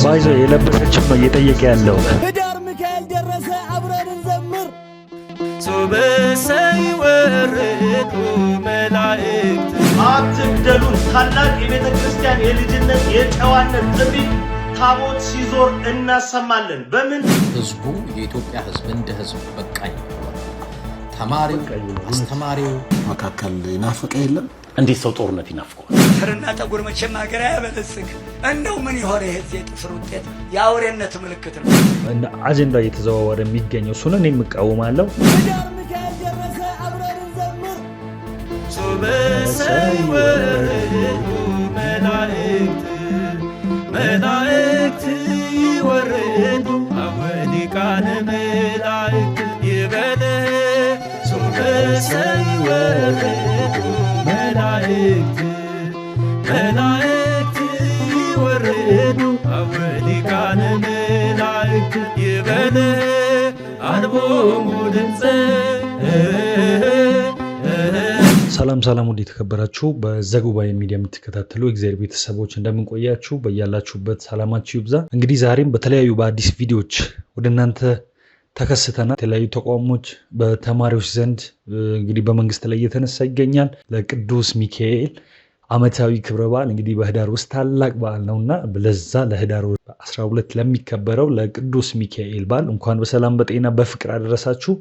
ባይዞ የለበሰችው ነው እየጠየቀ ያለው። ህዳር ሚካኤል ደረሰ አብረን እንዘምር። ሶበሰይ ወረዱ መላእክት አትግደሉን። ታላቅ የቤተ ክርስቲያን የልጅነት የጨዋነት ጥሪ ታቦት ሲዞር እናሰማለን። በምን ህዝቡ የኢትዮጵያ ህዝብ እንደ ህዝብ በቃኝ። ተማሪው አስተማሪው መካከል ይናፍቀ የለም። እንዴት ሰው ጦርነት ይናፍቀዋል? ፍርና ጠጉር መቼም ሀገር ያበለጽግ። እንደው ምን ይሆነ ይሄ የጥፍር ውጤት የአውሬነት ምልክት ነው። አጀንዳ እየተዘዋወረ የሚገኘው እሱን እኔ የምቃወማለሁ። ህዳር ሚካኤል ደረሰ አብረን እንዘምር። ሶበሰይ ወረዱ መላእክት ይወረዱ አወሊቃነ መላእክት ይበለ ሶበሰይ ወረዱ መላእክት ይወረዱ አወሊቃነ መላእክት ይበለ አልቦሙ ድምፀ። ሰላም ወደ ተከበራችሁ በዘጉባኤ ሚዲያ የምትከታተሉ እግዚአብሔር ቤተሰቦች እንደምንቆያችሁ በእያላችሁበት ሰላማችሁ ይብዛ። እንግዲህ ዛሬም በተለያዩ በአዲስ ቪዲዮዎች ወደ እናንተ ተከስተናል። የተለያዩ ተቋሞች በተማሪዎች ዘንድ እንግዲህ በመንግስት ላይ እየተነሳ ይገኛል። ለቅዱስ ሚካኤል ዓመታዊ ክብረ በዓል እንግዲህ በህዳር ውስጥ ታላቅ በዓል ነውና ለዛ ለህዳር 12 ለሚከበረው ለቅዱስ ሚካኤል በዓል እንኳን በሰላም በጤና በፍቅር አደረሳችሁ።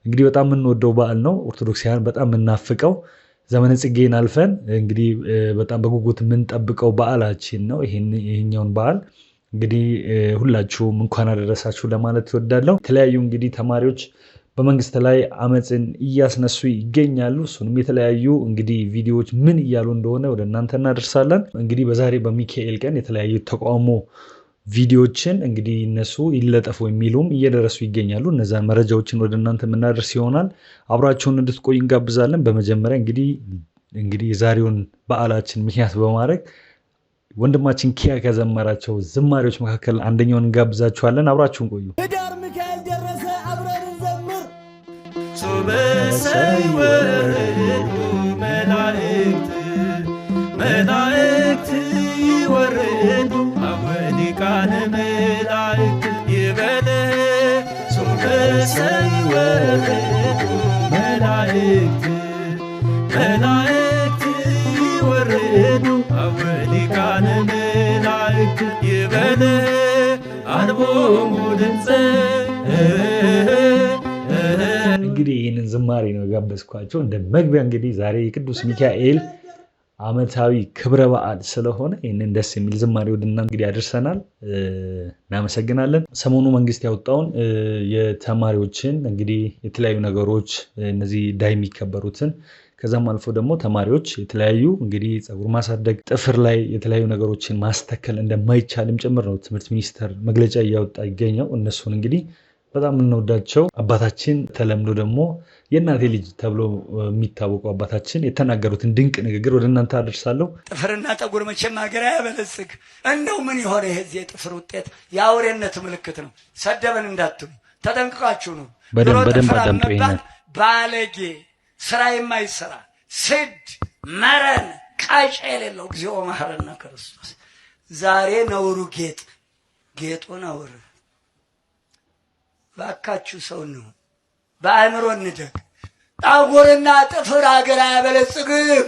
እንግዲህ በጣም የምንወደው በዓል ነው። ኦርቶዶክሳውያን በጣም የምናፍቀው ዘመነ ጽጌን አልፈን እንግዲህ በጣም በጉጉት የምንጠብቀው በዓላችን ነው። ይሄኛውን በዓል እንግዲህ ሁላችሁም እንኳን አደረሳችሁ ለማለት እወዳለሁ። የተለያዩ እንግዲህ ተማሪዎች በመንግስት ላይ አመፅን እያስነሱ ይገኛሉ። እሱንም የተለያዩ እንግዲህ ቪዲዮዎች ምን እያሉ እንደሆነ ወደ እናንተ እናደርሳለን። እንግዲህ በዛሬ በሚካኤል ቀን የተለያዩ ተቃውሞ ቪዲዮዎችን እንግዲህ እነሱ ይለጠፉ የሚሉም እየደረሱ ይገኛሉ። እነዛን መረጃዎችን ወደ እናንተ የምናደርስ ይሆናል። አብራችሁን እንድትቆዩ እንጋብዛለን። በመጀመሪያ እንግዲህ የዛሬውን በዓላችን ምክንያት በማድረግ ወንድማችን ኪያ ከዘመራቸው ዝማሬዎች መካከል አንደኛውን እንጋብዛችኋለን። አብራችሁን ቆዩ። ህዳር ሚካኤል ደረሰ አብረን እንዘምር። ሶበሰይ ወረዱ መላእክት ይወረዱ አወሊቃነ መላእክት ይበለ ሶበሰይ ወረዱ መላእክት ይወረዱ አወሊቃነ መላእክት ይበለ አልቦሙ ድምፀ። እንግዲህ ይህንን ዝማሬ ነው ጋበዝኳቸው እንደ መግቢያ። እንግዲህ ዛሬ የቅዱስ ሚካኤል ዓመታዊ ክብረ በዓል ስለሆነ ይህንን ደስ የሚል ዝማሬ ወደና እንግዲህ ያደርሰናል። እናመሰግናለን። ሰሞኑ መንግስት ያወጣውን የተማሪዎችን እንግዲህ የተለያዩ ነገሮች እነዚህ ዳይ የሚከበሩትን ከዛም አልፎ ደግሞ ተማሪዎች የተለያዩ እንግዲህ ፀጉር ማሳደግ፣ ጥፍር ላይ የተለያዩ ነገሮችን ማስተከል እንደማይቻልም ጭምር ነው ትምህርት ሚኒስቴር መግለጫ እያወጣ ይገኛው። እነሱን እንግዲህ በጣም የምንወዳቸው አባታችን ተለምዶ ደግሞ የእናቴ ልጅ ተብሎ የሚታወቁ አባታችን የተናገሩትን ድንቅ ንግግር ወደ እናንተ አደርሳለሁ። ጥፍርና ጠጉር መቼም ሀገር ያበለጽግ። እንደው ምን ይሆነ ይሄ የጥፍር ውጤት የአውሬነት ምልክት ነው። ሰደበን እንዳትሉ ተጠንቅቃችሁ ነው። በደንብ አዳምጡ። ይሄን ባለጌ ስራ የማይሰራ ስድ መረን ቃጫ የሌለው እግዚኦ መሐረነ ክርስቶስ። ዛሬ ነውሩ ጌጡ ነውር። ባካችሁ ሰው ነው በአእምሮ እንደግ። ጠጉርና ጥፍር ሀገር አያበለጽግም።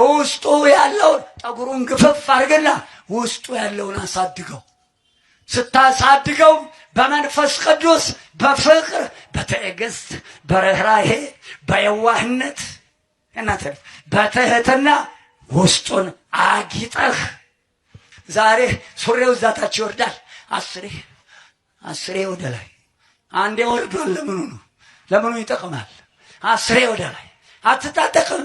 ውስጡ ያለውን ጠጉሩን ግፍፍ አድርግና ውስጡ ያለውን አሳድገው። ስታሳድገው በመንፈስ ቅዱስ በፍቅር በትዕግስት በርህራሄ በየዋህነት እናንተ በትህትና ውስጡን አጊጠህ። ዛሬ ሱሪው ዛታች ይወርዳል። አስሬ ወደ ላይ አንዴ ወርዷል። ለምኑ ይጠቅማል? አስሬ ወደ ላይ አትታጠቅም።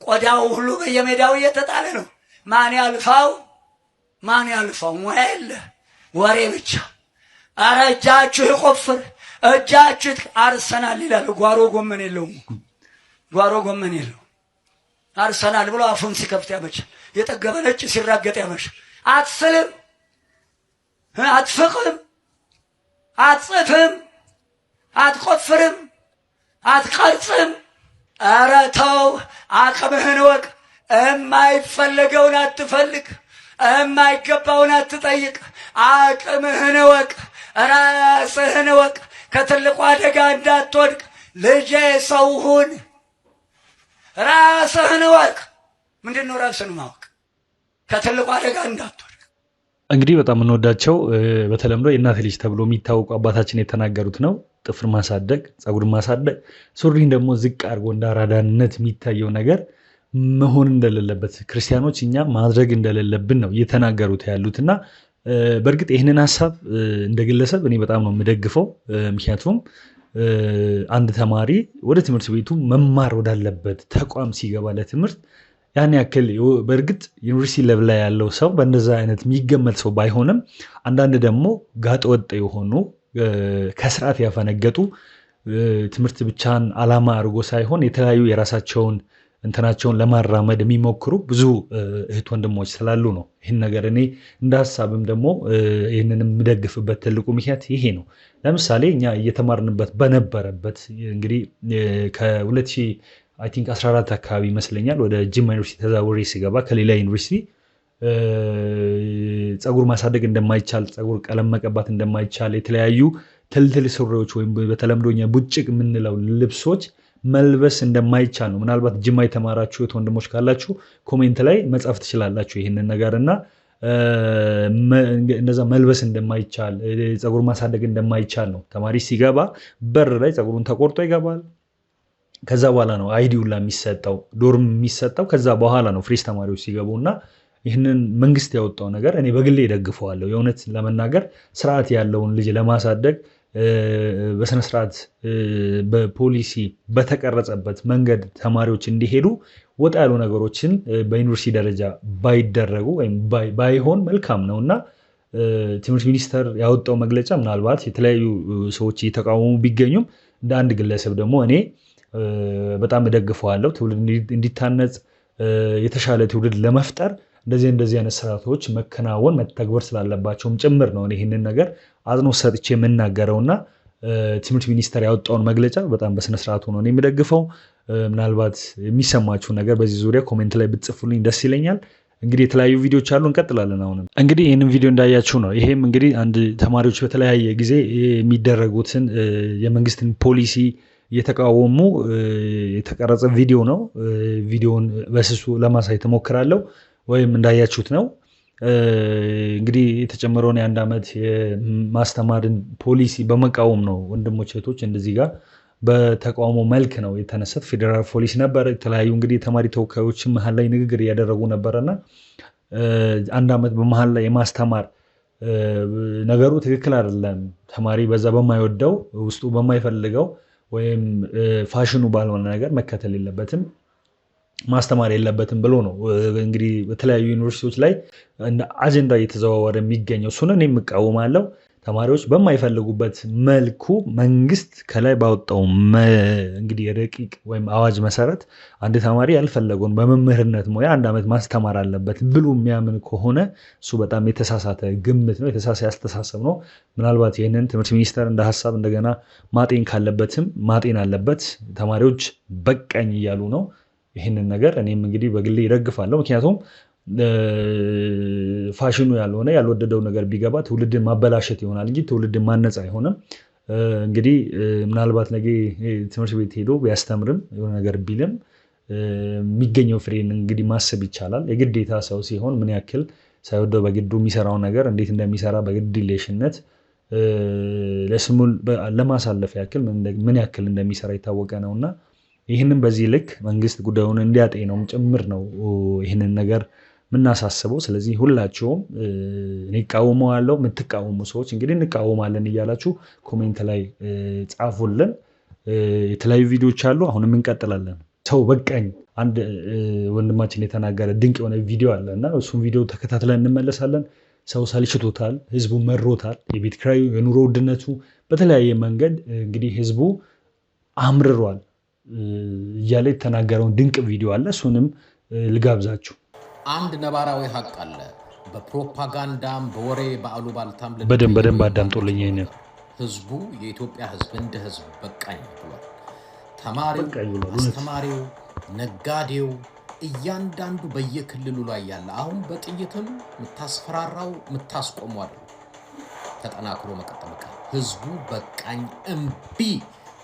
ቆዳው ሁሉ በየሜዳው እየተጣለ ነው። ማን ያልፋው? ሙያ የለ ወሬ ብቻ። አረ እጃችሁ ይቆፍር፣ እጃችሁ አርሰናል ይላል። ጓሮ ጎመን የለውም። አርሰናል ብሎ አፉን ሲከፍት ያመሻል። የጠገበ ነጭ ሲራገጥ ያመሻል። አትስልም፣ አትፍቅም፣ አትጽፍም፣ አትቆፍርም፣ አትቀርጽም። ኧረ ተው፣ አቅምህን ወቅ። የማይፈለገውን አትፈልግ። የማይገባውን አትጠይቅ። አቅምህን እወቅ፣ ራስህን እወቅ። ከትልቁ አደጋ እንዳትወድቅ ልጄ ሰው ሁን። ራስህን እወቅ። ምንድን ነው ራስህን ማወቅ? ከትልቁ አደጋ እንዳትወድቅ። እንግዲህ በጣም እንወዳቸው በተለምዶ የእናት ልጅ ተብሎ የሚታወቁ አባታችን የተናገሩት ነው። ጥፍር ማሳደግ፣ ፀጉር ማሳደግ፣ ሱሪን ደግሞ ዝቅ አድርጎ እንደ አራዳነት የሚታየው ነገር መሆን እንደሌለበት ክርስቲያኖች እኛ ማድረግ እንደሌለብን ነው እየተናገሩት ያሉት እና በእርግጥ ይህንን ሀሳብ እንደ ግለሰብ እኔ በጣም ነው የምደግፈው። ምክንያቱም አንድ ተማሪ ወደ ትምህርት ቤቱ መማር ወዳለበት ተቋም ሲገባ ለትምህርት ያን ያክል በእርግጥ ዩኒቨርሲቲ ሌቭል ላይ ያለው ሰው በእንደዛ አይነት የሚገመት ሰው ባይሆንም አንዳንድ ደግሞ ጋጠ ወጥ የሆኑ ከስርዓት ያፈነገጡ ትምህርት ብቻን ዓላማ አድርጎ ሳይሆን የተለያዩ የራሳቸውን እንትናቸውን ለማራመድ የሚሞክሩ ብዙ እህት ወንድሞች ስላሉ ነው ይህን ነገር እኔ እንደ ሀሳብም ደግሞ ይህንን የምደግፍበት ትልቁ ምክንያት ይሄ ነው። ለምሳሌ እኛ እየተማርንበት በነበረበት እንግዲህ ከ2014 አካባቢ ይመስለኛል ወደ ጅማ ዩኒቨርሲቲ ተዛውሬ ሲገባ ከሌላ ዩኒቨርሲቲ ፀጉር ማሳደግ እንደማይቻል፣ ፀጉር ቀለም መቀባት እንደማይቻል፣ የተለያዩ ትልትል ሱሪዎች ወይም በተለምዶኛ ቡጭቅ የምንለው ልብሶች መልበስ እንደማይቻል ነው። ምናልባት ጅማ የተማራችሁ ወንድሞች ካላችሁ ኮሜንት ላይ መጻፍ ትችላላችሁ ይህንን ነገር እና እነዛ መልበስ እንደማይቻል ፀጉር ማሳደግ እንደማይቻል ነው። ተማሪ ሲገባ በር ላይ ፀጉሩን ተቆርጦ ይገባል። ከዛ በኋላ ነው አይዲውላ የሚሰጠው ዶርም የሚሰጠው ከዛ በኋላ ነው ፍሬሽ ተማሪዎች ሲገቡ እና ይህንን መንግስት ያወጣው ነገር እኔ በግሌ ደግፈዋለሁ። የእውነት ለመናገር ስርዓት ያለውን ልጅ ለማሳደግ በስነስርዓት በፖሊሲ በተቀረጸበት መንገድ ተማሪዎች እንዲሄዱ ወጣ ያሉ ነገሮችን በዩኒቨርሲቲ ደረጃ ባይደረጉ ወይም ባይሆን መልካም ነው እና ትምህርት ሚኒስቴር ያወጣው መግለጫ ምናልባት የተለያዩ ሰዎች እየተቃወሙ ቢገኙም እንደ አንድ ግለሰብ ደግሞ እኔ በጣም እደግፈዋለሁ። ትውልድ እንዲታነጽ የተሻለ ትውልድ ለመፍጠር እንደዚህ አይነት ስርዓቶች መከናወን መተግበር ስላለባቸውም ጭምር ነው ይህንን ነገር አጽንኦት ሰጥቼ የምናገረውና ትምህርት ሚኒስቴር ያወጣውን መግለጫ በጣም በስነስርዓቱ ነው የሚደግፈው። ምናልባት የሚሰማችሁ ነገር በዚህ ዙሪያ ኮሜንት ላይ ብትጽፉልኝ ደስ ይለኛል። እንግዲህ የተለያዩ ቪዲዮዎች አሉ፣ እንቀጥላለን። አሁንም እንግዲህ ይህንን ቪዲዮ እንዳያችሁ ነው። ይሄም እንግዲህ አንድ ተማሪዎች በተለያየ ጊዜ የሚደረጉትን የመንግስትን ፖሊሲ እየተቃወሙ የተቀረጸ ቪዲዮ ነው። ቪዲዮውን በስሱ ለማሳየት እሞክራለሁ። ወይም እንዳያችሁት ነው እንግዲህ የተጨመረውን የአንድ ዓመት የማስተማርን ፖሊሲ በመቃወም ነው ወንድሞች እህቶች እንደዚህ ጋር በተቃውሞ መልክ ነው የተነሳት። ፌዴራል ፖሊስ ነበር። የተለያዩ እንግዲህ የተማሪ ተወካዮች መሀል ላይ ንግግር እያደረጉ ነበረና አንድ ዓመት በመሀል ላይ የማስተማር ነገሩ ትክክል አይደለም። ተማሪ በዛ በማይወደው ውስጡ በማይፈልገው ወይም ፋሽኑ ባልሆነ ነገር መከተል የለበትም ማስተማር የለበትም ብሎ ነው እንግዲህ በተለያዩ ዩኒቨርሲቲዎች ላይ እንደ አጀንዳ እየተዘዋወረ የሚገኘው። እሱን እኔ እቃወማለሁ። ተማሪዎች በማይፈልጉበት መልኩ መንግስት ከላይ ባወጣው እንግዲህ ረቂቅ ወይም አዋጅ መሰረት አንድ ተማሪ ያልፈለገውን በመምህርነት ሙያ አንድ ዓመት ማስተማር አለበት ብሎ የሚያምን ከሆነ እሱ በጣም የተሳሳተ ግምት ነው፣ የተሳሳተ አስተሳሰብ ነው። ምናልባት ይህንን ትምህርት ሚኒስቴር እንደ ሀሳብ እንደገና ማጤን ካለበትም ማጤን አለበት። ተማሪዎች በቃኝ እያሉ ነው። ይህንን ነገር እኔም እንግዲህ በግሌ ይደግፋለሁ። ምክንያቱም ፋሽኑ ያልሆነ ያልወደደው ነገር ቢገባ ትውልድን ማበላሸት ይሆናል እንጂ ትውልድን ማነጽ አይሆንም። እንግዲህ ምናልባት ነገ ትምህርት ቤት ሄዶ ቢያስተምርም የሆነ ነገር ቢልም የሚገኘው ፍሬን እንግዲህ ማሰብ ይቻላል። የግዴታ ሰው ሲሆን ምን ያክል ሳይወደው በግዱ የሚሰራው ነገር እንዴት እንደሚሰራ በግድ ሌሽነት ለስሙ ለማሳለፍ ያክል ምን ያክል እንደሚሰራ የታወቀ ነውና ይህንን በዚህ ልክ መንግስት ጉዳዩን እንዲያጤነውም ጭምር ነው ይህንን ነገር ምናሳስበው። ስለዚህ ሁላችሁም እንቃወመዋለሁ የምትቃወሙ ሰዎች እንግዲህ እንቃወማለን እያላችሁ ኮሜንት ላይ ጻፉልን። የተለያዩ ቪዲዮዎች አሉ፣ አሁንም እንቀጥላለን። ሰው በቃኝ አንድ ወንድማችን የተናገረ ድንቅ የሆነ ቪዲዮ አለ እና እሱን ቪዲዮ ተከታትለን እንመለሳለን። ሰው ሰልችቶታል፣ ህዝቡ መሮታል። የቤት ኪራዩ፣ የኑሮ ውድነቱ በተለያየ መንገድ እንግዲህ ህዝቡ አምርሯል እያለ የተናገረውን ድንቅ ቪዲዮ አለ። እሱንም ልጋብዛችሁ። አንድ ነባራዊ ሀቅ አለ። በፕሮፓጋንዳም በወሬ በአሉባልታም በደንብ አዳምጦልኝ። ይሄንን ህዝቡ የኢትዮጵያ ህዝብ እንደ ህዝብ በቃኝ ብሏል። ተማሪው፣ አስተማሪው፣ ነጋዴው፣ እያንዳንዱ በየክልሉ ላይ ያለ አሁን በጥይትም ምታስፈራራው ምታስቆመው አይደል ተጠናክሮ መቀጠል ህዝቡ በቃኝ እምቢ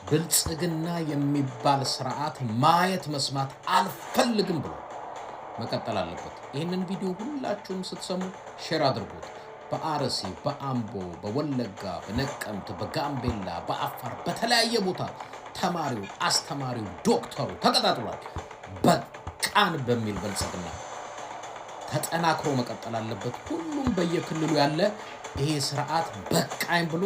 ብልጽግና የሚባል ስርዓት ማየት መስማት አልፈልግም ብሎ መቀጠል አለበት። ይህንን ቪዲዮ ሁላችሁም ስትሰሙ ሼር አድርጉት። በአርሲ፣ በአምቦ፣ በወለጋ፣ በነቀምት፣ በጋምቤላ፣ በአፋር በተለያየ ቦታ ተማሪው፣ አስተማሪው፣ ዶክተሩ ተቀጣጥሏል። በቃን በሚል ብልጽግና ተጠናክሮ መቀጠል አለበት። ሁሉም በየክልሉ ያለ ይሄ ስርዓት በቃኝ ብሎ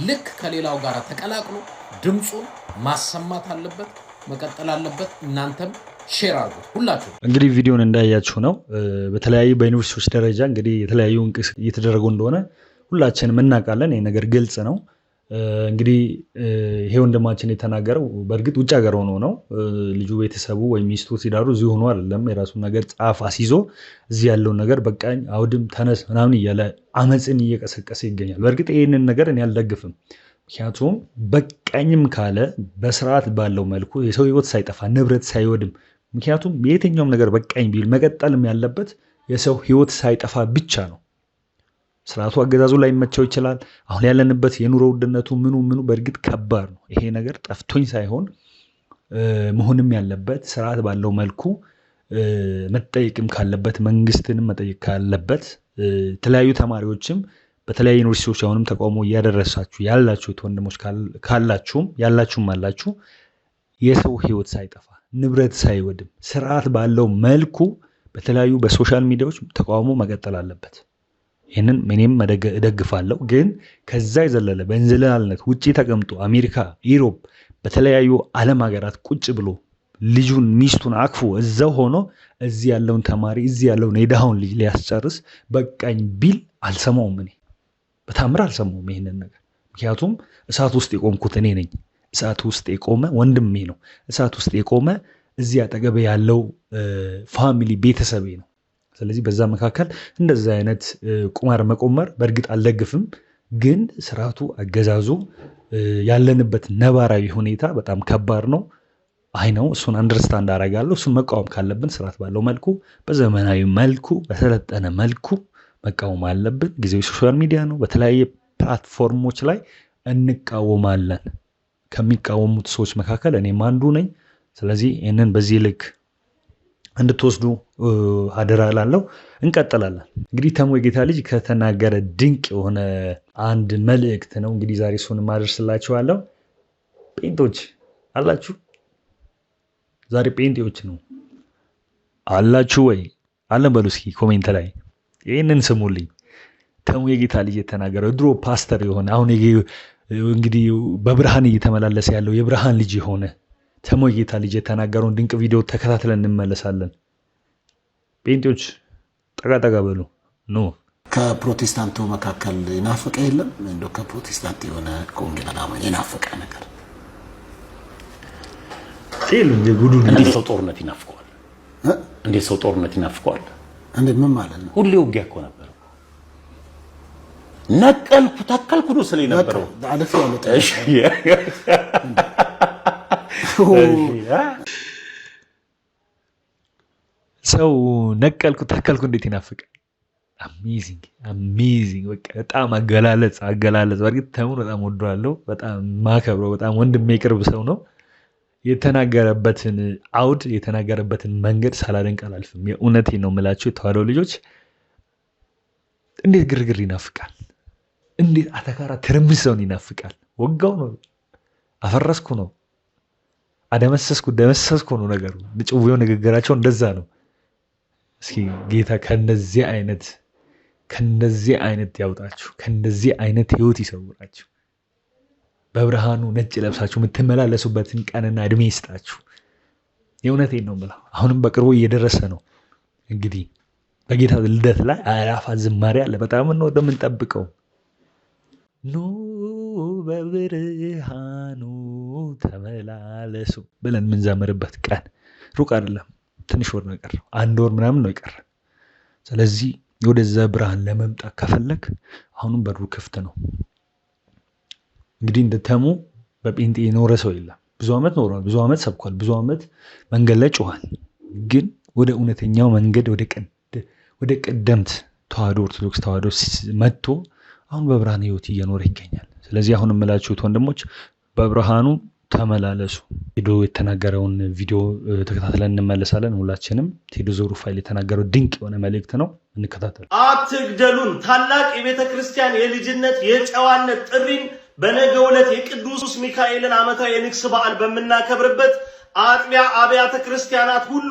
ልክ ከሌላው ጋር ተቀላቅሎ ድምጹን ማሰማት አለበት፣ መቀጠል አለበት። እናንተም ሼር አድርጉት ሁላችሁ። እንግዲህ ቪዲዮን እንዳያችሁ ነው። በተለያዩ በዩኒቨርሲቲዎች ደረጃ እንግዲህ የተለያዩ እንቅስቃሴ እየተደረጉ እንደሆነ ሁላችንም እናውቃለን። ይሄ ነገር ግልጽ ነው። እንግዲህ ይሄ ወንድማችን የተናገረው በእርግጥ ውጭ ሀገር ሆኖ ነው። ልጁ ቤተሰቡ ወይም ሚስቱ ሲዳሩ እዚህ ሆኖ አይደለም። የራሱን ነገር ጻፍ አስይዞ እዚህ ያለውን ነገር በቃኝ አውድም ተነስ ምናምን እያለ አመፅን እየቀሰቀሰ ይገኛል። በእርግጥ ይህንን ነገር እኔ አልደግፍም። ምክንያቱም በቃኝም ካለ በስርዓት ባለው መልኩ የሰው ህይወት ሳይጠፋ ንብረት ሳይወድም፣ ምክንያቱም የትኛውም ነገር በቃኝ ቢል መቀጠልም ያለበት የሰው ህይወት ሳይጠፋ ብቻ ነው። ስርዓቱ አገዛዙ ላይ መቸው ይችላል። አሁን ያለንበት የኑሮ ውድነቱ ምኑ በእርግጥ ከባድ ነው። ይሄ ነገር ጠፍቶኝ ሳይሆን መሆንም ያለበት ስርዓት ባለው መልኩ መጠየቅም ካለበት መንግስትንም መጠየቅ ካለበት የተለያዩ ተማሪዎችም በተለያዩ ዩኒቨርሲቲዎች አሁንም ተቃውሞ እያደረሳችሁ ያላችሁት ወንድሞች ያላችሁም አላችሁ የሰው ህይወት ሳይጠፋ ንብረት ሳይወድም ስርዓት ባለው መልኩ በተለያዩ በሶሻል ሚዲያዎች ተቃውሞ መቀጠል አለበት። ይህንን እኔም እደግፋለሁ። ግን ከዛ የዘለለ በእንዝላልነት ውጭ ተቀምጦ አሜሪካ፣ ኢሮፕ በተለያዩ ዓለም ሀገራት ቁጭ ብሎ ልጁን ሚስቱን አቅፎ እዛው ሆኖ እዚህ ያለውን ተማሪ እዚህ ያለውን የድሃውን ልጅ ሊያስጨርስ በቃኝ ቢል አልሰማውም። እኔ በታምር አልሰማውም ይህንን ነገር። ምክንያቱም እሳት ውስጥ የቆምኩት እኔ ነኝ። እሳት ውስጥ የቆመ ወንድሜ ነው። እሳት ውስጥ የቆመ እዚህ አጠገቤ ያለው ፋሚሊ ቤተሰቤ ነው። ስለዚህ በዛ መካከል እንደዚህ አይነት ቁማር መቆመር በእርግጥ አልደግፍም። ግን ስርዓቱ አገዛዙ ያለንበት ነባራዊ ሁኔታ በጣም ከባድ ነው። አይ ነው እሱን አንደርስታንድ አደርጋለሁ። እሱን መቃወም ካለብን ስርዓት ባለው መልኩ በዘመናዊ መልኩ በሰለጠነ መልኩ መቃወም አለብን። ጊዜው ሶሻል ሚዲያ ነው። በተለያየ ፕላትፎርሞች ላይ እንቃወማለን። ከሚቃወሙት ሰዎች መካከል እኔም አንዱ ነኝ። ስለዚህ ይህንን በዚህ ልክ እንድትወስዱ አደራ እላለሁ። እንቀጥላለን። እንግዲህ ተሙ የጌታ ልጅ ከተናገረ ድንቅ የሆነ አንድ መልእክት ነው። እንግዲህ ዛሬ እሱን ማድረስላችኋለሁ። ጴንጤዎች አላችሁ? ዛሬ ጴንጤዎች ነው አላችሁ ወይ? አለን በሉ እስኪ ኮሜንት ላይ ይህንን ስሙልኝ። ተሙ የጌታ ልጅ የተናገረው ድሮ ፓስተር የሆነ አሁን እንግዲህ በብርሃን እየተመላለሰ ያለው የብርሃን ልጅ የሆነ ተሙ የጌታ ልጅ የተናገረውን ድንቅ ቪዲዮ ተከታትለን እንመለሳለን። ጴንጤዎች ጠጋ በሉ ኖ። ከፕሮቴስታንቱ መካከል ይናፍቀ የለም እንደው ከፕሮቴስታንት የሆነ ከወንጌል አማኝ ይናፍቀ ነገር ሲል እንጂ ጉዱ እንዴት ሰው ጦርነት ይናፍቀዋል? እንዴት ሰው ጦርነት ይናፍቀዋል? እንዴት ምን ማለት ነው? ሁሌ ውጊያ እኮ ነበር። ነቀልኩ ተከልኩ ነው ስለኝ ነበረው። አለፍ ያለው እሺ ሰው ነቀልኩ ተከልኩ እንዴት ይናፍቃል? አሜዚንግ በቃ በጣም አገላለጽ በእርግጥ ተሙን በጣም ወደዋለሁ። በጣም ማከብረው በጣም ወንድሜ የቅርብ ሰው ነው። የተናገረበትን አውድ የተናገረበትን መንገድ ሳላደንቅ አላልፍም። የእውነቴን ነው የምላችሁ የተዋሕዶ ልጆች። እንዴት ግርግር ይናፍቃል! እንዴት አተካራ ትርምስ ሰውን ይናፍቃል! ወጋው ነው አፈረስኩ ነው ደመሰስኩ ነው ነገሩ። ጭውው ንግግራቸው እንደዛ ነው። እስኪ ጌታ ከነዚህ አይነት ያውጣችሁ፣ ከነዚህ አይነት ህይወት ይሰውራችሁ። በብርሃኑ ነጭ ለብሳችሁ የምትመላለሱበትን ቀንና እድሜ ይስጣችሁ። የእውነቴን ነው የምለው። አሁንም በቅርቡ እየደረሰ ነው። እንግዲህ በጌታ ልደት ላይ አእላፋት ዝማሬ አለ። በጣም ነው እንደምንጠብቀው። ኑ በብርሃኑ ተመላለሱ ብለን የምንዘምርበት ቀን ሩቅ አይደለም። ትንሽ ወር ነው የቀረው፣ 1 ወር ምናምን ነው የቀረ። ስለዚህ ወደዛ ብርሃን ለመምጣት ከፈለክ አሁንም በሩ ክፍት ነው። እንግዲህ እንደተሙ በጴንጤ የኖረ ሰው የለም። ብዙ ዓመት ኖሯል፣ ብዙ ዓመት ሰብኳል፣ ብዙ ዓመት መንገድ ላይ ጮኋል። ግን ወደ እውነተኛው መንገድ ወደ ቀደምት ተዋህዶ ኦርቶዶክስ ተዋህዶ መጥቶ አሁን በብርሃን ህይወት እየኖረ ይገኛል። ስለዚህ አሁን የምላችሁት ወንድሞች በብርሃኑ ተመላለሱ። ቴዶ የተናገረውን ቪዲዮ ተከታትለን እንመለሳለን። ሁላችንም ቴዶ ዙሩፋኤል የተናገረው ድንቅ የሆነ መልእክት ነው፣ እንከታተል። አትግደሉን ታላቅ የቤተ ክርስቲያን የልጅነት የጨዋነት ጥሪን በነገው ዕለት የቅዱስ ሚካኤልን ዓመታዊ የንግስ በዓል በምናከብርበት አጥቢያ አብያተ ክርስቲያናት ሁሉ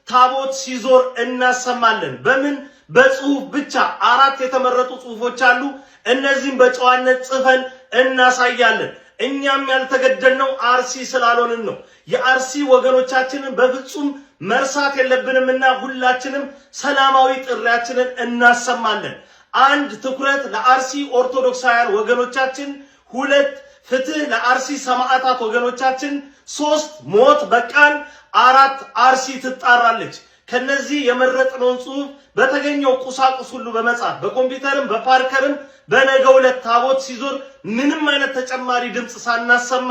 ታቦት ሲዞር እናሰማለን። በምን በጽሁፍ ብቻ 4 የተመረጡ ጽሁፎች አሉ። እነዚህም በጨዋነት ጽፈን እናሳያለን። እኛም ያልተገደልነው አርሲ ስላልሆንን ነው። የአርሲ ወገኖቻችንን በፍጹም መርሳት የለብንምና ሁላችንም ሰላማዊ ጥሪያችንን እናሰማለን። 1 ትኩረት ለአርሲ ኦርቶዶክሳውያን ወገኖቻችን፣ 2 ፍትህ ለአርሲ ሰማዕታት ወገኖቻችን፣ 3 ሞት በቃን፣ 4 አርሲ ትጣራለች። ከነዚህ የመረጥነውን ጽሁፍ በተገኘው ቁሳቁስ ሁሉ በመጻፍ በኮምፒውተርም በፓርከርም በነገው ዕለት ታቦት ሲዞር ምንም አይነት ተጨማሪ ድምጽ ሳናሰማ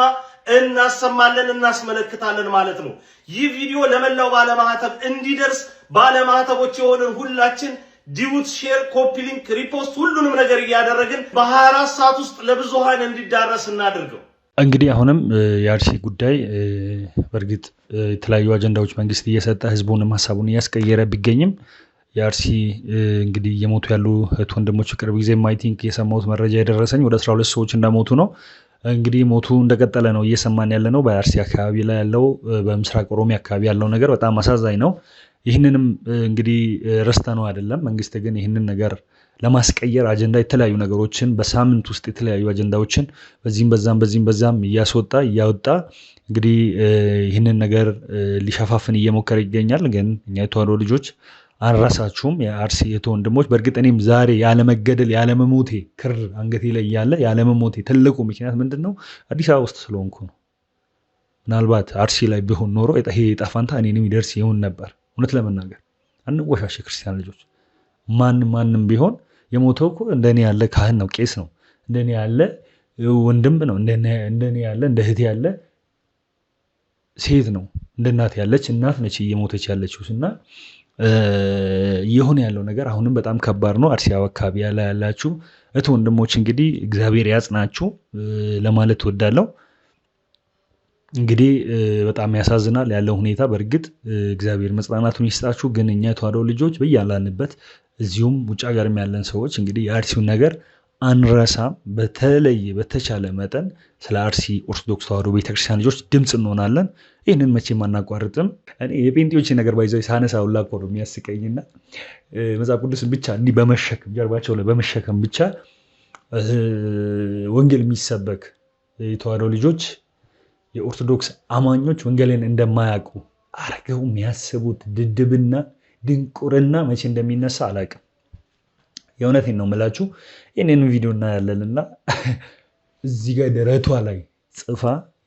እናሰማለን፣ እናስመለክታለን ማለት ነው። ይህ ቪዲዮ ለመላው ባለማህተብ እንዲደርስ ባለማህተቦች የሆንን ሁላችን ዲዩት፣ ሼር፣ ኮፒ ሊንክ፣ ሪፖስት ሁሉንም ነገር እያደረግን በ24 ሰዓት ውስጥ ለብዙሃን እንዲዳረስ እናድርገው። እንግዲህ አሁንም የአርሲ ጉዳይ በእርግጥ የተለያዩ አጀንዳዎች መንግስት እየሰጠ ህዝቡንም ሀሳቡን እያስቀየረ ቢገኝም የአርሲ እንግዲህ እየሞቱ ያሉ እህት ወንድሞች ቅርብ ጊዜ አይ ቲንክ የሰማሁት መረጃ የደረሰኝ ወደ 12 ሰዎች እንደሞቱ ነው። እንግዲህ ሞቱ እንደቀጠለ ነው እየሰማን ያለ ነው። በአርሲ አካባቢ ላይ ያለው በምስራቅ ኦሮሚያ አካባቢ ያለው ነገር በጣም አሳዛኝ ነው። ይህንንም እንግዲህ ረስተነው አይደለም። መንግስት ግን ይህንን ነገር ለማስቀየር አጀንዳ የተለያዩ ነገሮችን በሳምንት ውስጥ የተለያዩ አጀንዳዎችን በዚህም በዛም እያስወጣ እያወጣ እንግዲህ ይህንን ነገር ሊሸፋፍን እየሞከረ ይገኛል። ግን እኛ የተዋህዶ ልጆች አንረሳችሁም የአርሲ ወንድሞች። በእርግጥ እኔም ዛሬ ያለመገደል ያለመሞቴ ክር አንገቴ ላይ ያለ ያለመሞቴ ትልቁ ምክንያት ምንድን ነው? አዲስ አበባ ውስጥ ስለሆንኩ ነው። ምናልባት አርሲ ላይ ቢሆን ኖሮ ይሄ ዕጣ ፈንታ እኔንም ይደርስ ይሆን ነበር። እውነት ለመናገር አንወሻሽ ክርስቲያን ልጆች፣ ማንም ቢሆን የሞተው እኮ እንደኔ ያለ ካህን ነው፣ ቄስ ነው፣ እንደኔ ያለ ወንድም ነው፣ እንደኔ ያለ እንደ እህት ያለ ሴት ነው፣ እንደ እናት ያለች እናት ነች እየሞተች ያለችውና የሆነ ያለው ነገር አሁንም በጣም ከባድ ነው። አርሲ አካባቢ ያላችሁ እህት ወንድሞች እንግዲህ እግዚአብሔር ያጽናችሁ ለማለት ወዳለው። እንግዲህ በጣም ያሳዝናል ያለው ሁኔታ። በእርግጥ እግዚአብሔር መጽናናቱን ይስጣችሁ። ግን እኛ የተዋህዶ ልጆች በያላንበት እዚሁም ውጭ ሀገርም ያለን ሰዎች እንግዲህ የአርሲውን ነገር አንረሳም። በተለይ በተቻለ መጠን ስለ አርሲ ኦርቶዶክስ ተዋህዶ ቤተክርስቲያን ልጆች ድምፅ እንሆናለን። ይህንን መቼም አናቋርጥም። እኔ የጴንጤዎች ነገር ባይዘው ሳነሳ ሁላ እኮ ነው የሚያስቀኝና መጽሐፍ ቅዱስን ብቻ እንዲህ በመሸከም ጀርባቸው ላይ በመሸከም ብቻ ወንጌል የሚሰበክ የተዋህዶ ልጆች የኦርቶዶክስ አማኞች ወንጌልን እንደማያውቁ አርገው የሚያስቡት ድድብና ድንቁርና መቼ እንደሚነሳ አላውቅም። የእውነቴን ነው የምላችሁ። ይህንን ቪዲዮ እናያለንና እዚህ ጋር ደረቷ ላይ ጽፋ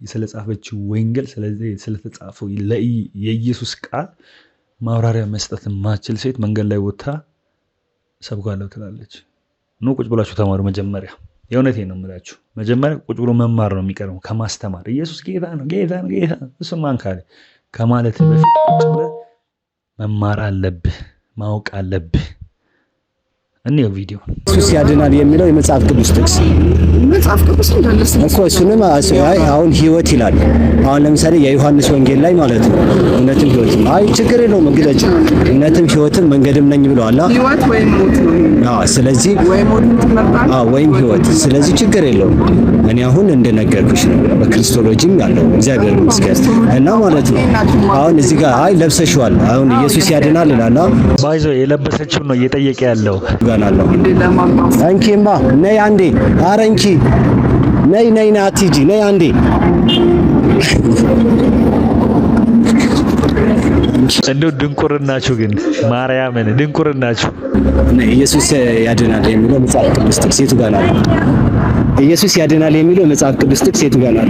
ስለጻፈችው ወንጌል ስለተጻፈው የኢየሱስ ቃል ማብራሪያ መስጠት የማትችል ሴት መንገድ ላይ ወጥታ ሰብካለሁ ትላለች። ኑ ቁጭ ብላችሁ ተማሩ መጀመሪያ። የእውነቴን ነው የምላችሁ። መጀመሪያ ቁጭ ብሎ መማር ነው የሚቀርበው ከማስተማር። ኢየሱስ ጌታ ነው እሱ ማን ካለ ከማለት በፊት ቁጭ ብለህ መማር አለብህ፣ ማወቅ አለብህ። እኔው ቪዲዮ ኢየሱስ ያድናል የሚለው የመጽሐፍ ቅዱስ ጥቅስ መጽሐፍ ቅዱስ እንዳለስ እኮ እሱንም አሁን ህይወት ይላል። አሁን ለምሳሌ የዮሐንስ ወንጌል ላይ ማለት ነው እውነትም ህይወትም ችግር የለውም እንግዲህ እውነትም ህይወትም መንገድም ነኝ ብለዋል። ህይወት ወይም ሞት ነው። ስለዚህ ወይም ሞት ትመርጣለህ ወይም ህይወት። ስለዚህ ችግር የለውም። እኔ አሁን እንደነገርኩሽ ነው በክርስቶሎጂም ያለው እግዚአብሔር ይመስገን እና ማለት ነው። አሁን እዚህ ጋር ለብሰሽዋል። አሁን ኢየሱስ ያድናል ይላል። ባይዞ የለበሰችው ነው እየጠየቀ ያለው ጋናለሁ አንቺማ ነይ አንዴ፣ ኧረ እንቺ ነይ አትሂጂ፣ ነይ አንዴ። እንደው ድንቁርናችሁ ግን ማርያምን ድንቁርናችሁ። ኢየሱስ ያድናል የሚለው መጽሐፍ ቅዱስ ጥቅስ የቱ ጋር ነው? ኢየሱስ ያድናል የሚለው መጽሐፍ ቅዱስ ጥቅስ የቱ ጋር ነው?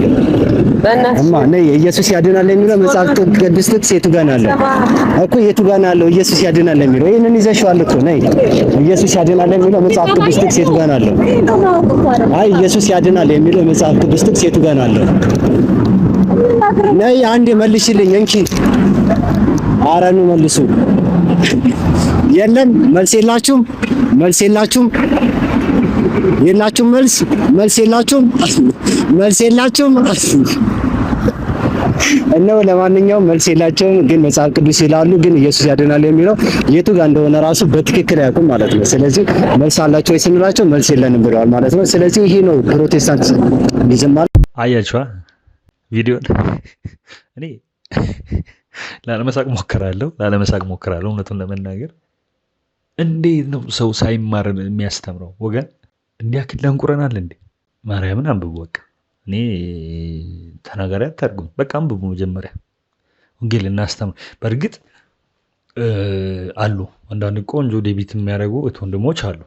እማ ነይ። ኢየሱስ ያድናል የሚለው መጽሐፍ ቅዱስ ጥቅስ የቱ ጋር ነው እኮ? የቱ ጋር ነው ኢየሱስ ያድናል የሚለው? ይሄንን ይዘሽዋል እኮ። ነይ። ኢየሱስ ያድናል የሚለው መጽሐፍ ቅዱስ ጥቅስ የቱ ጋር ነው? ኢየሱስ ያድናል የሚለው መጽሐፍ ቅዱስ ጥቅስ የቱ ጋር ነው? ነይ አንዴ መልሽልኝ እንኪ። ኧረ ኑ መልሱ። የለም መልስ የላችሁም? መልስ የላችሁም? የላችሁም መልስ የላችሁም? መልስ የላችሁም? እነሆ ለማንኛውም መልስ የላቸውም፣ ግን መጽሐፍ ቅዱስ ይላሉ። ግን ኢየሱስ ያድናል የሚለው የቱ ጋር እንደሆነ ራሱ በትክክል ያውቁም ማለት ነው። ስለዚህ መልስ አላቸው ወይ ስንላቸው መልስ የለንም ብለዋል ማለት ነው። ስለዚህ ይሄ ነው ፕሮቴስታንቲዝም ማለት። አያችኋ ቪዲዮ እኔ ላለመሳቅ ሞክራለሁ እውነቱን ለመናገር እንዴት ነው ሰው ሳይማር የሚያስተምረው? ወገን እንዲያክል ደንቁረናል እንዴ? ማርያምን አንብቡ። በቃ እኔ ተናጋሪ አታርጉም። በቃ አንብቡ መጀመሪያ ወንጌል እናስተምር። በእርግጥ አሉ አንዳንድ ቆንጆ ዴቢት የሚያደርጉ ወንድሞች አሉ፣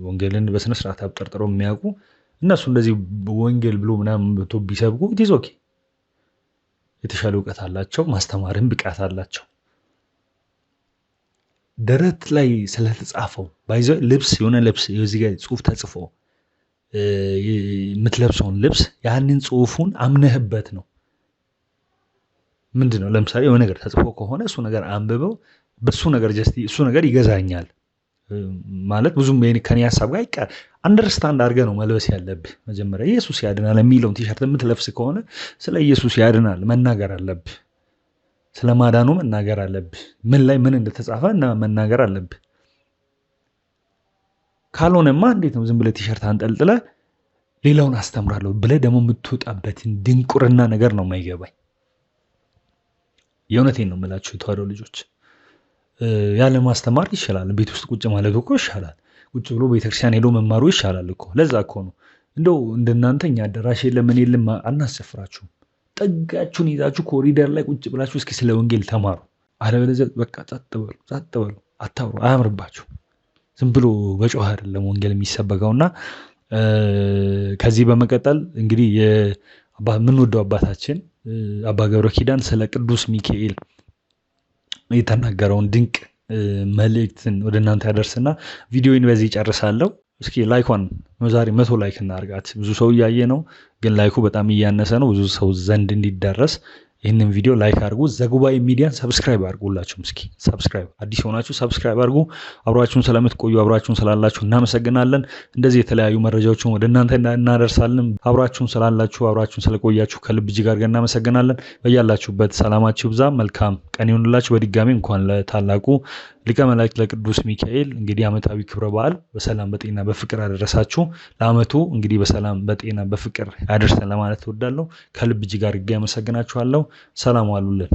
ወንጌልን በስነ ስርዓት አብጠርጥረው የሚያውቁ። እነሱ እንደዚህ ወንጌል ብሎ ምናምን ብቶ ቢሰብኩ ኢትስ ኦኬ፣ የተሻለ እውቀት አላቸው፣ ማስተማርን ብቃት አላቸው። ደረት ላይ ስለተጻፈው ባይዘው ልብስ የሆነ ልብስ እዚህ ጋር ጽሁፍ ተጽፎ የምትለብሰውን ልብስ ያንን ጽሁፉን አምነህበት ነው። ምንድነው ለምሳሌ የሆነ ነገር ተጽፎ ከሆነ እሱ ነገር አንብበው በሱ ነገር እሱ ነገር ይገዛኛል ማለት ብዙም ከኔ ሐሳብ ጋር አይቀር አንደርስታንድ አድርገህ ነው መልበስ ያለብህ። መጀመሪያ ኢየሱስ ያድናል የሚለውን ቲሸርት የምትለብስ ከሆነ ስለ ኢየሱስ ያድናል መናገር አለብህ። ስለ ማዳኑ መናገር አለብህ። ምን ላይ ምን እንደተጻፈ እና መናገር አለብህ። ካልሆነማ እንዴት ነው ዝም ብለህ ቲሸርት አንጠልጥለህ ሌላውን አስተምራለሁ ብለህ ደግሞ የምትወጣበትን ድንቁርና ነገር ነው የማይገባኝ። የእውነቴን ነው የምላችሁ የተዋሕዶ ልጆች፣ ያለ ማስተማር ይሻላል። ቤት ውስጥ ቁጭ ማለት እኮ ይሻላል። ቁጭ ብሎ ቤተክርስቲያን ሄዶ መማሩ ይሻላል እኮ። ለዛ እኮ ነው እንደው እንደናንተ እኛ አዳራሽ የለም ምን የለም አናስጨፍራችሁም። ጠጋችሁን ይዛችሁ ኮሪደር ላይ ቁጭ ብላችሁ እስኪ ስለ ወንጌል ተማሩ። አለበለዚያ በቃ ጸጥ በሉ፣ አታውሩ፣ አያምርባችሁ። ዝም ብሎ በጮህ አይደለም ወንጌል የሚሰበከውና ከዚህ በመቀጠል እንግዲህ የምንወደው አባታችን አባ ገብረ ኪዳን ስለ ቅዱስ ሚካኤል የተናገረውን ድንቅ መልእክትን ወደ እናንተ ያደርስና ቪዲዮውን በዚህ ጨርሳለሁ። እስኪ ላይኳን ዛሬ 100 ላይክ እናርጋት። ብዙ ሰው እያየ ነው፣ ግን ላይኩ በጣም እያነሰ ነው። ብዙ ሰው ዘንድ እንዲዳረስ ይህንን ቪዲዮ ላይክ አድርጉ። ዘጉባኤ ሚዲያን ሰብስክራይብ አድርጉላችሁም። እስኪ ሰብስክራይብ አዲስ ሆናችሁ ሰብስክራይብ አድርጉ። አብራችሁን ስለምትቆዩ አብራችሁን ስላላችሁ እናመሰግናለን። እንደዚህ የተለያዩ መረጃዎችን ወደ እናንተ እናደርሳለን። አብራችሁን ስላላችሁ አብራችሁን ስለቆያችሁ ከልብ እጅግ አድርገን እናመሰግናለን። በያላችሁበት ሰላማችሁ ብዛ። መልካም ቀን ይሁንላችሁ። በድጋሚ እንኳን ለታላቁ ሊቀ መላእክት ለቅዱስ ሚካኤል እንግዲህ ዓመታዊ ክብረ በዓል በሰላም በጤና በፍቅር አደረሳችሁ። ለዓመቱ እንግዲህ በሰላም በጤና በፍቅር ያደርሰን ለማለት እወዳለሁ። ከልብ እጅግ አድርጌ አመሰግናችኋለሁ። ሰላም ዋሉልን።